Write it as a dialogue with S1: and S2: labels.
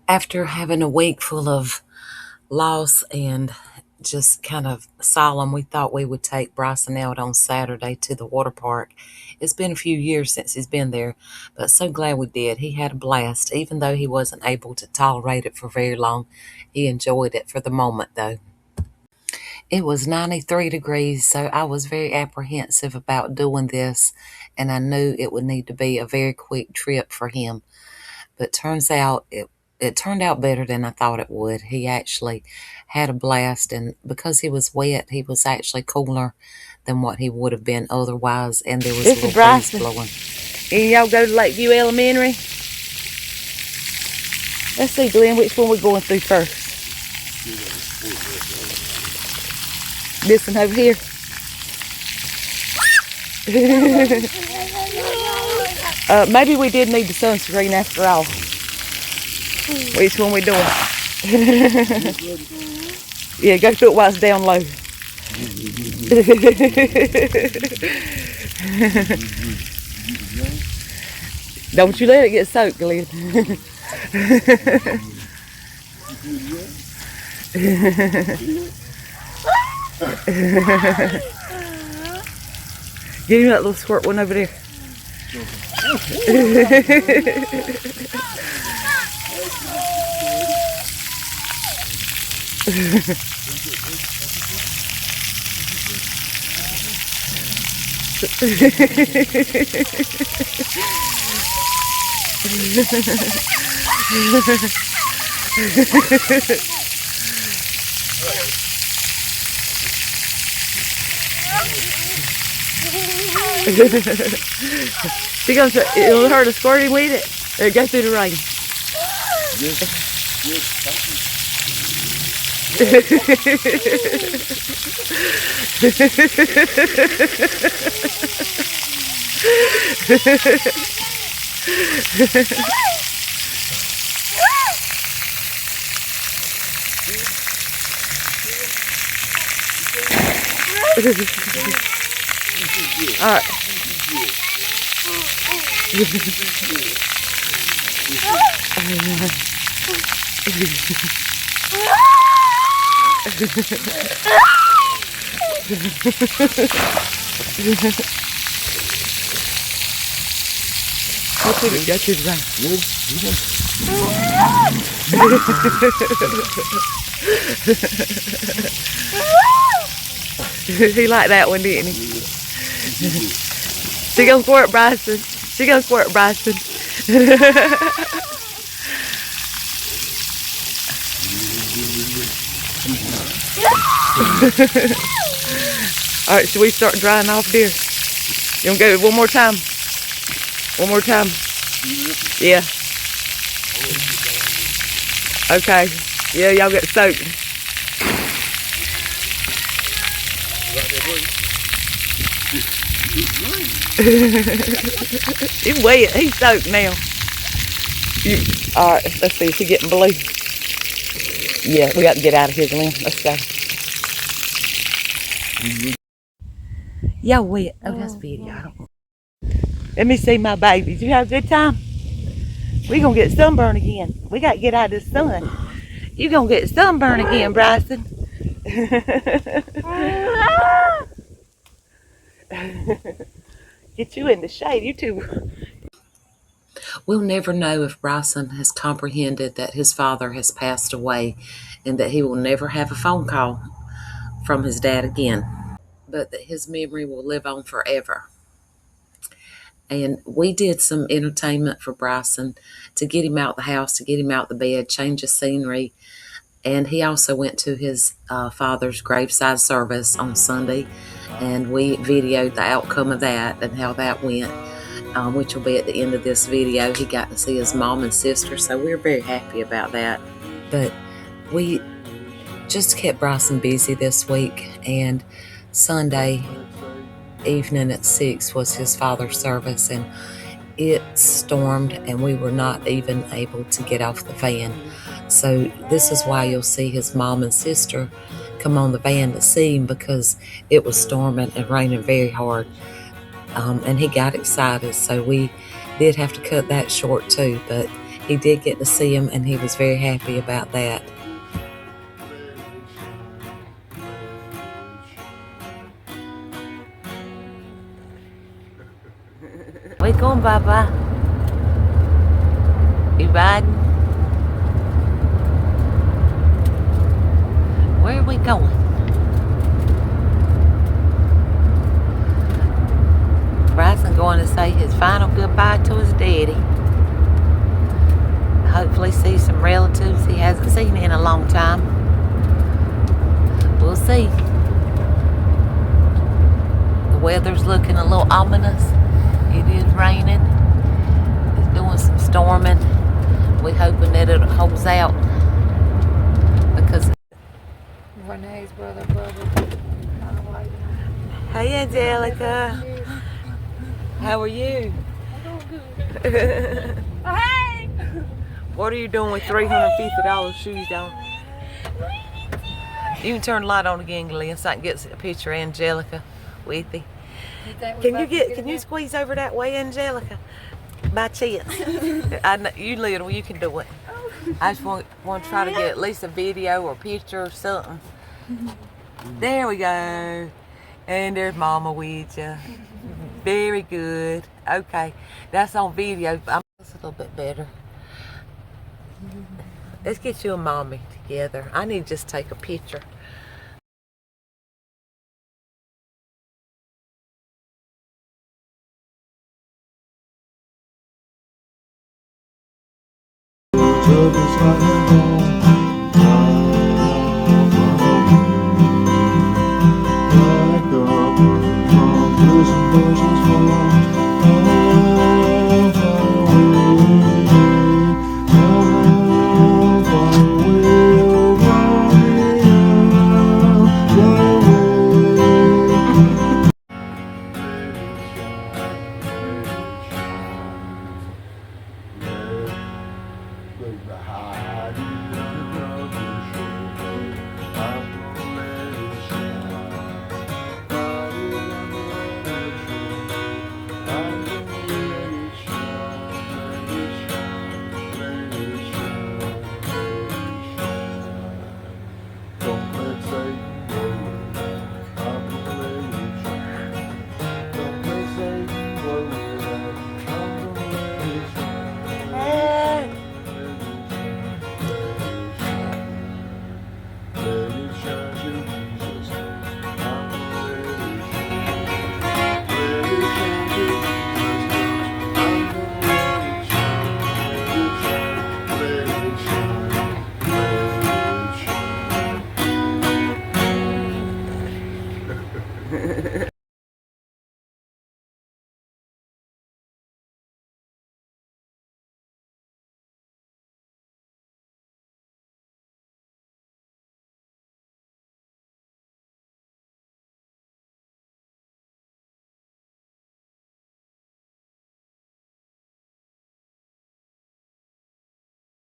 S1: After having a week full of loss and just kind of solemn, we thought we would take Bryson out on Saturday to the water park. It's been a few years since he's been there, but so glad we did. He had a blast. Even though he wasn't able to tolerate it for very long, he enjoyed it for the moment, though. It was 93 degrees, so I was very apprehensive about doing this, and I knew it would need to be a very quick trip for him. But turns out it turned out better than I thought it would. He actually had a blast, and because he was wet, he was actually cooler than what he would have been otherwise, and there was a little breeze blowing.
S2: And y'all go to Lakeview Elementary? Let's see, Glenn, which one we're going through first? This one over here. Maybe we did need the sunscreen after all. Which one we doing? Yeah, go through it while it's down low. Don't you let it get soaked, Glenn. Give me that little squirt one over there. She goes, it'll hurt to squirt him with it. Or go through the rain. All right. He liked that one, didn't he? She gonna squirt Bryson. She gonna squirt Bryson. All right, should we start drying off, dear? You wanna go one more time? One more time. Yeah. Okay. Yeah, y'all get soaked. He's wet. He's soaked now. All right, let's see. Is he getting blue? Yeah, we got to get out of here, Glenn. Let's go. Y'all wet. Oh, that's video. Let me see my baby. Did you have a good time? We gonna get sunburn again. We got to get out of the sun. You gonna get sunburn again, Bryson. Get you in the shade, you two.
S1: We'll never know if Bryson has comprehended that his father has passed away and that he will never have a phone call from his dad again, but that his memory will live on forever. And we did some entertainment for Bryson to get him out the house, to get him out the bed, change of scenery. And he also went to his father's graveside service on Sunday, and we videoed the outcome of that and how that went, which will be at the end of this video. He got to see his mom and sister, so we're very happy about that. But we just kept Bryson busy this week, and Sunday evening at 6 was his father's service, and it stormed, and we were not even able to get off the van. So this is why you'll see his mom and sister come on the van to see him, because it was storming and raining very hard. And he got excited, so we did have to cut that short too. But he did get to see him, and he was very happy about that.
S2: Where you going, Baba? You riding? Where are we going? Bryson going to say his final goodbye to his daddy. Hopefully see some relatives he hasn't seen in a long time. We'll see. The weather's looking a little ominous. It is raining. It's doing some storming. We're hoping that it holds out because
S3: Renee's brother.
S2: Hey Angelica. How are you?
S3: I'm doing good. Oh, hey!
S2: What are you doing with $350 shoes on? You can turn the light on again, Glenn, so I can get a picture of Angelica with you. Can you squeeze over that way, Angelica? By chance. I know, you little, you can do it. I just want to try to get at least a video or picture or something. There we go. And there's Mama with you. Very good. Okay, that's on video. It's a little bit better. Let's get you and Mommy together. I need to just take a picture.